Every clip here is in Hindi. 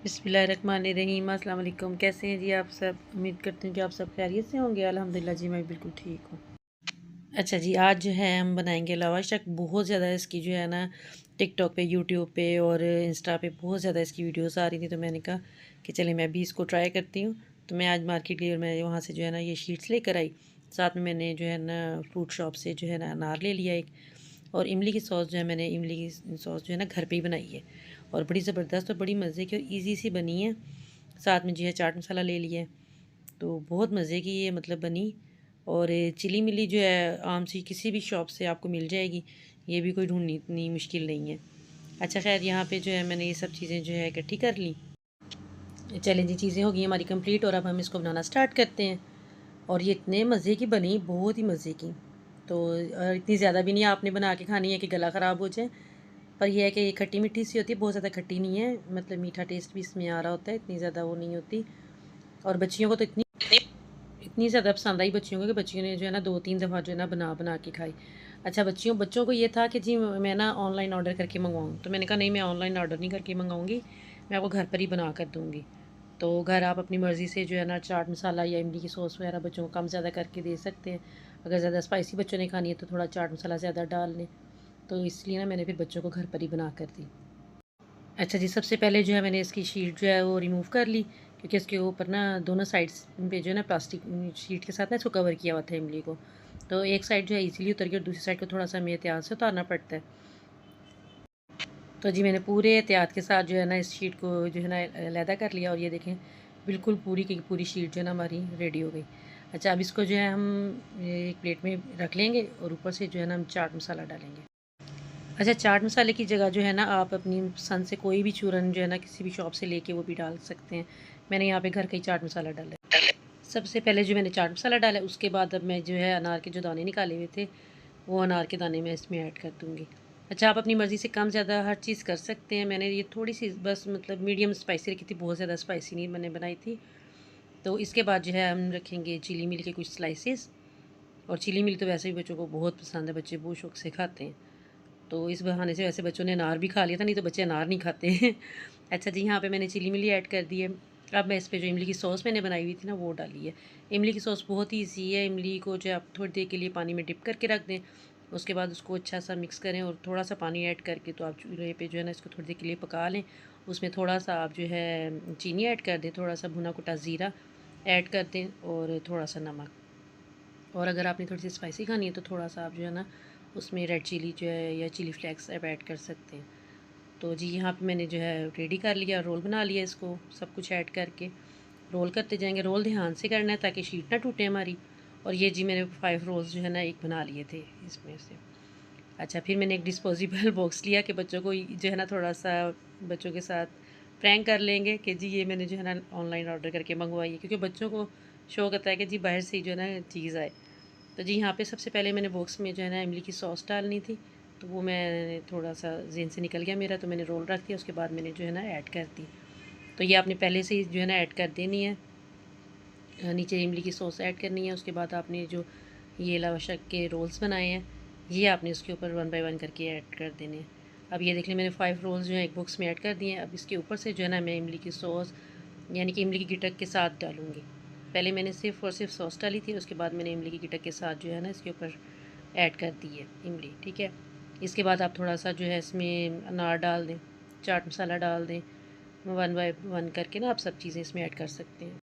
बिस्मिल्लाहिर्रहमानिर्रहीम। अस्सलाम वालेकुम। कैसे हैं जी आप सब? उम्मीद करते हैं कि आप सब खैरियत से होंगे। अल्हम्दुलिल्लाह जी मैं बिल्कुल ठीक हूँ। अच्छा जी, आज जो है हम बनाएंगे लावा शक। बहुत ज़्यादा इसकी जो है ना टिकटॉक पे, यूट्यूब पे और इंस्टा पे बहुत ज़्यादा इसकी वीडियोस आ रही थी, तो मैंने कहा कि चले मैं भी इसको ट्राई करती हूँ। तो मैं आज मार्केट गई और मैं वहाँ से जो है ना ये शीट्स लेकर आई। साथ में मैंने जो है ना फ्रूट शॉप से जो है ना अनार ले लिया एक, और इमली की सॉस जो है मैंने इमली की सॉस जो है ना घर पे ही बनाई है, और बड़ी ज़बरदस्त और बड़ी मज़े की और इजी सी बनी है। साथ में जो है चाट मसाला ले लिया है, तो बहुत मज़े की ये मतलब बनी। और चिली मिली जो है आम सी किसी भी शॉप से आपको मिल जाएगी, ये भी कोई ढूंढनी इतनी मुश्किल नहीं है। अच्छा खैर, यहाँ पे जो है मैंने ये सब चीज़ें जो है इकट्ठी कर ली। चलें जी, चीज़ें हो गई हमारी कंप्लीट और अब हम इसको बनाना स्टार्ट करते हैं। और ये इतने मज़े की बनी, बहुत ही मज़े की। तो इतनी ज़्यादा भी नहीं आपने बना के खानी है कि गला ख़राब हो जाए, पर यह है कि ये खट्टी मीठी सी होती है, बहुत ज़्यादा खट्टी नहीं है, मतलब मीठा टेस्ट भी इसमें आ रहा होता है, इतनी ज़्यादा वो नहीं होती। और बच्चियों को तो इतनी इतनी ज़्यादा पसंद आई बच्चियों को कि बच्चियों ने जो है ना 2-3 दफ़ा जो है ना बना बना के खाई। अच्छा, बच्चों को ये था कि जी मैं ना ऑनलाइन ऑर्डर करके मंगवाऊँ, तो मैंने कहा नहीं, मैं ऑनलाइन ऑर्डर नहीं करके मंगाऊँगी, मैं आपको घर पर ही बना कर दूँगी। तो घर आप अपनी मर्ज़ी से जो है ना चाट मसाला या इमली की सॉस वगैरह बच्चों को कम ज़्यादा करके दे सकते हैं। अगर ज़्यादा स्पाइसी बच्चों ने खानी है तो थोड़ा चाट मसाला ज़्यादा डाल लें। तो इसलिए ना मैंने फिर बच्चों को घर पर ही बना कर दी। अच्छा जी, सबसे पहले जो है मैंने इसकी शीट जो है वो रिमूव कर ली, क्योंकि इसके ऊपर ना दोनों साइड्स पे जो है ना प्लास्टिक शीट के साथ ना इसको कवर किया हुआ था इमली को। तो एक साइड जो है इजीली उतर गई और दूसरी साइड को थोड़ा सा हमें एहतियात से उतारना पड़ता है। तो जी मैंने पूरे एहतियात के साथ जो है ना इस शीट को जो है ना अलहदा कर लिया, और ये देखें बिल्कुल पूरी की पूरी शीट जो है ना हमारी रेडी हो गई। अच्छा, अब इसको जो है हम एक प्लेट में रख लेंगे और ऊपर से जो है ना हम चाट मसाला डालेंगे। अच्छा, चाट मसाले की जगह जो है ना आप अपनी पसंद से कोई भी चूरन जो है ना किसी भी शॉप से लेके वो भी डाल सकते हैं। मैंने यहाँ पे घर का ही चाट मसाला डाला है। सबसे पहले जो मैंने चाट मसाला डाला, उसके बाद अब मैं जो है अनार के जो दाने निकाले हुए थे वो अनार के दाने मैं इसमें ऐड कर दूँगी। अच्छा, आप अपनी मर्ज़ी से कम ज़्यादा हर चीज़ कर सकते हैं। मैंने ये थोड़ी सी बस मतलब मीडियम स्पाइसी रखी थी, बहुत ज़्यादा स्पाइसी नहीं मैंने बनाई थी। तो इसके बाद जो है हम रखेंगे चिली मिल के कुछ स्लाइसेस, और चिली मिल तो वैसे भी बच्चों को बहुत पसंद है, बच्चे बहुत शौक से खाते हैं। तो इस बहाने से वैसे बच्चों ने अनार भी खा लिया था, नहीं तो बच्चे अनार नहीं खाते हैं। अच्छा जी, यहाँ पे मैंने चिली मिली ऐड कर दी है। अब मैं इस पे जो इमली की सॉस मैंने बनाई हुई थी ना वो डाली है। इमली की सॉस बहुत ही ईजी है। इमली को जो आप थोड़ी देर के लिए पानी में डिप करके रख दें, उसके बाद उसको अच्छा सा मिक्स करें और थोड़ा सा पानी ऐड करके तो आप चूल्हे पे जो है ना इसको थोड़ी देर के लिए पका लें। उसमें थोड़ा सा आप जो है चीनी ऐड कर दें, थोड़ा सा भुना कुटा ज़ीरा ऐड कर दें और थोड़ा सा नमक। और अगर आपने थोड़ी सी स्पाइसी खानी है तो थोड़ा सा आप जो है ना उसमें रेड चिली जो है या चिली फ्लेक्स आप ऐड कर सकते हैं। तो जी यहाँ पे मैंने जो है रेडी कर लिया, रोल बना लिया, इसको सब कुछ ऐड करके रोल करते जाएंगे। रोल ध्यान से करना है ताकि शीट ना टूटे हमारी। और ये जी मैंने 5 रोल्स जो है ना एक बना लिए थे इसमें से। अच्छा, फिर मैंने एक डिस्पोजेबल बॉक्स लिया कि बच्चों को जो है ना थोड़ा सा बच्चों के साथ प्रैंक कर लेंगे कि जी ये मैंने जो है ना ऑनलाइन ऑर्डर करके मंगवाई है, क्योंकि बच्चों को शौक होता है कि जी बाहर से ही जो है ना चीज़ आए। तो जी यहाँ पे सबसे पहले मैंने बॉक्स में जो है ना इमली की सॉस डालनी थी, तो वो मैं थोड़ा सा जेन से निकल गया मेरा, तो मैंने रोल रख दिया, उसके बाद मैंने जो है ना ऐड कर दी। तो ये आपने पहले से ही जो है ना ऐड कर देनी है। नीचे इमली की सॉस ऐड करनी है, उसके बाद आपने जो ये लवाशक के रोल्स बनाए हैं ये आपने उसके ऊपर 1 बाय 1 करके ऐड कर देने हैं। अब ये देख लें मैंने 5 रोल्स जो है एक बॉक्स में ऐड कर दिए हैं। अब इसके ऊपर से जो है ना मैं इमली की सॉस यानी कि इमली की गिटक के साथ डालूँगी। पहले मैंने सिर्फ़ और सिर्फ सॉस डाली थी, उसके बाद मैंने इमली की गिटक के साथ जो है ना इसके ऊपर ऐड कर दी है इमली, ठीक है। इसके बाद आप थोड़ा सा जो है इसमें अनार डाल दें, चाट मसाला डाल दें, 1 बाय 1 करके ना आप सब चीज़ें इसमें ऐड कर सकते हैं।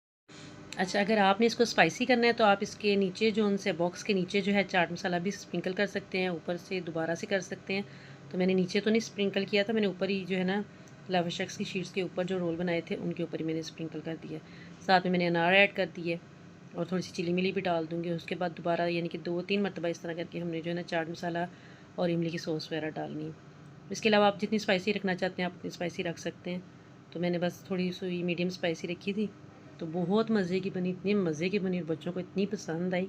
अच्छा, अगर आपने इसको स्पाइसी करना है तो आप इसके नीचे जो उनसे बॉक्स के नीचे जो है चाट मसाला भी स्प्रिंकल कर सकते हैं, ऊपर से दोबारा से कर सकते हैं। तो मैंने नीचे तो नहीं स्प्रिंकल किया था, मैंने ऊपर ही जो है ना लावाशक्स की शीट्स के ऊपर जो रोल बनाए थे उनके ऊपर ही मैंने स्प्रिंकल कर दिया। साथ में मैंने अनार ऐड कर दिए और थोड़ी सी चिली मिली भी डाल दूँगी। उसके बाद दोबारा यानी कि 2-3 मरतबा इस तरह करके हमने जो है ना चाट मसाला और इमली की सॉस वगैरह डालनी है। इसके अलावा आप जितनी स्पाइसी रखना चाहते हैं आप उतनी स्पाइसी रख सकते हैं। तो मैंने बस थोड़ी सी मीडियम स्पाइसी रखी थी, तो बहुत मज़े की बनी, इतनी मज़े की बनी, बच्चों को इतनी पसंद आई।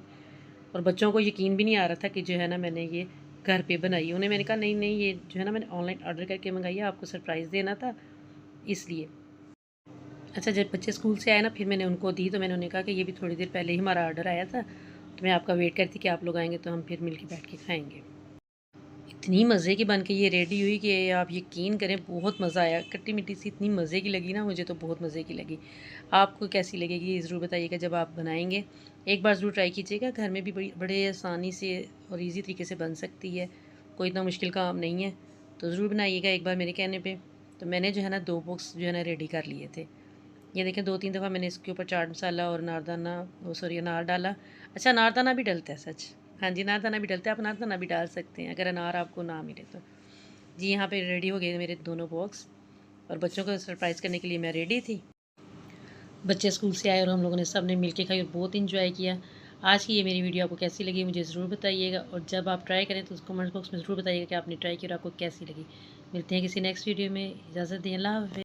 और बच्चों को यकीन भी नहीं आ रहा था कि जो है ना मैंने ये घर पे बनाई। उन्हें मैंने कहा नहीं नहीं, ये जो है ना मैंने ऑनलाइन ऑर्डर करके मंगाई है, आपको सरप्राइज़ देना था इसलिए। अच्छा, जब बच्चे स्कूल से आए ना फिर मैंने उनको दी, तो मैंने उन्हें कहा कि ये भी थोड़ी देर पहले ही हमारा ऑर्डर आया था, तो मैं आपका वेट करती कि आप लोग आएँगे तो हम फिर मिल के बैठ के खाएँगे। इतनी मज़े की बन के ये रेडी हुई कि आप यकीन करें बहुत मज़ा आया। खट्टी मीठी सी इतनी मज़े की लगी ना, मुझे तो बहुत मज़े की लगी। आपको कैसी लगेगी ये ज़रूर बताइएगा जब आप बनाएंगे। एक बार ज़रूर ट्राई कीजिएगा, घर में भी बड़े आसानी से और ईज़ी तरीके से बन सकती है, कोई इतना मुश्किल काम नहीं है। तो ज़रूर बनाइएगा एक बार मेरे कहने पर। तो मैंने जो है ना 2 बॉक्स जो है ना रेडी कर लिए थे। ये देखें 2-3 दफ़ा मैंने इसके ऊपर चाट मसाला और अनारदाना, वो सॉरी अनार डाला। अच्छा अनारदाना भी डलता है सच। हाँ जी, अनारदाना भी डलता है, आप अनारदाना भी डाल सकते हैं अगर अनार आपको ना मिले तो। जी यहाँ पे रेडी हो गए मेरे दोनों बॉक्स और बच्चों को सरप्राइज़ करने के लिए मैं रेडी थी। बच्चे स्कूल से आए और हम लोगों ने सब ने मिल के खाई और बहुत इंजॉय किया। आज की ये मेरी वीडियो आपको कैसी लगी मुझे ज़रूर बताइएगा, और जब आप ट्राई करें तो कमेंट बॉक्स में ज़रूर बताइएगा कि आपने ट्राई किया और आपको कैसी लगी। मिलते हैं किसी नेक्स्ट वीडियो में, इजाज़त दें, अल्लाह हाफ़िज़।